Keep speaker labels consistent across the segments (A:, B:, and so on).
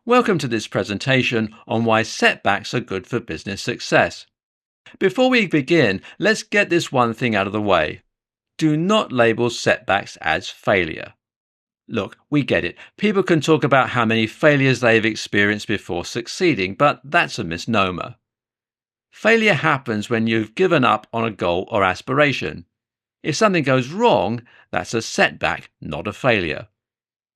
A: Welcome to this presentation on why setbacks are good for business success. Before we begin, let's get this one thing out of the way. Do not label setbacks as failure. Look, we get it. People can talk about how many failures they've experienced before succeeding, but that's a misnomer. Failure happens when you've given up on a goal or aspiration. If something goes wrong, that's a setback, not a failure.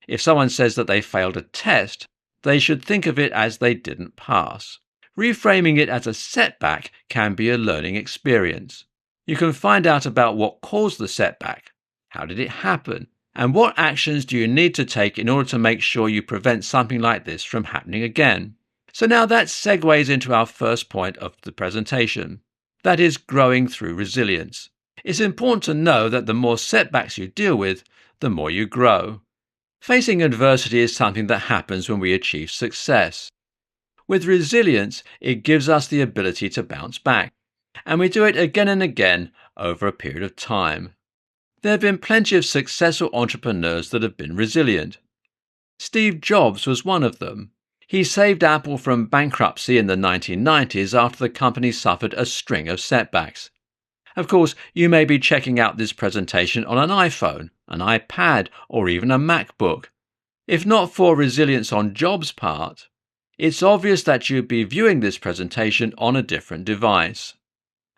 A: If someone says that they failed a test, they should think of it as they didn't pass. Reframing it as a setback can be a learning experience. You can find out about what caused the setback, how did it happen, and what actions do you need to take in order to make sure you prevent something like this from happening again. So now that segues into our first point of the presentation. That is growing through resilience. It's important to know that the more setbacks you deal with, the more you grow. Facing adversity is something that happens when we achieve success. With resilience, it gives us the ability to bounce back, and we do it again and again over a period of time. There have been plenty of successful entrepreneurs that have been resilient. Steve Jobs was one of them. He saved Apple from bankruptcy in the 1990s after the company suffered a string of setbacks. Of course, you may be checking out this presentation on an iPhone, an iPad, or even a MacBook. If not for resilience on Jobs' part, it's obvious that you'd be viewing this presentation on a different device.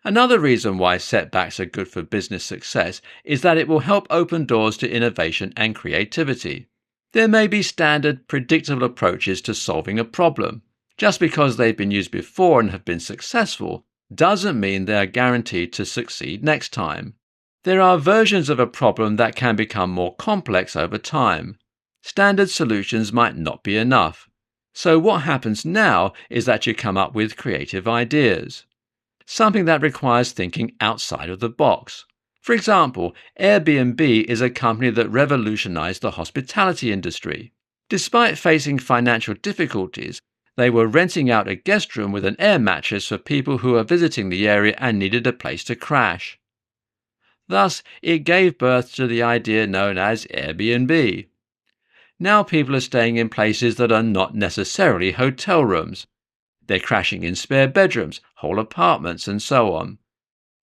A: Another reason why setbacks are good for business success is that it will help open doors to innovation and creativity. There may be standard, predictable approaches to solving a problem. Just because they've been used before and have been successful doesn't mean they are guaranteed to succeed next time. There are versions of a problem that can become more complex over time. Standard solutions might not be enough. So what happens now is that you come up with creative ideas. Something that requires thinking outside of the box. For example, Airbnb is a company that revolutionized the hospitality industry. Despite facing financial difficulties, they were renting out a guest room with an air mattress for people who were visiting the area and needed a place to crash. Thus, it gave birth to the idea known as Airbnb. Now people are staying in places that are not necessarily hotel rooms. They're crashing in spare bedrooms, whole apartments, and so on.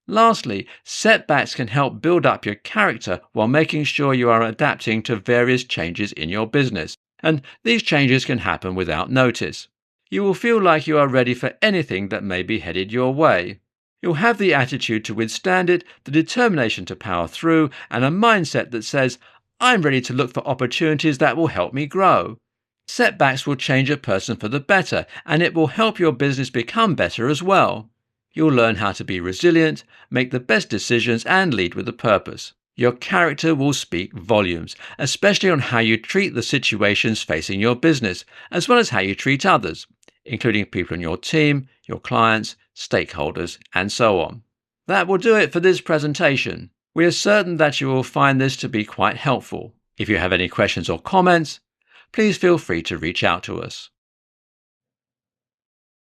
A: Lastly, setbacks can help build up your character while making sure you are adapting to various changes in your business, and these changes can happen without notice. You will feel like you are ready for anything that may be headed your way. You'll have the attitude to withstand it, the determination to power through, and a mindset that says, I'm ready to look for opportunities that will help me grow. Setbacks will change a person for the better, and it will help your business become better as well. You'll learn how to be resilient, make the best decisions, and lead with a purpose. Your character will speak volumes, especially on how you treat the situations facing your business, as well as how you treat others, including people in your team, your clients, stakeholders, and so on. That will do it for this presentation. We are certain that you will find this to be quite helpful. If you have any questions or comments, please feel free to reach out to us.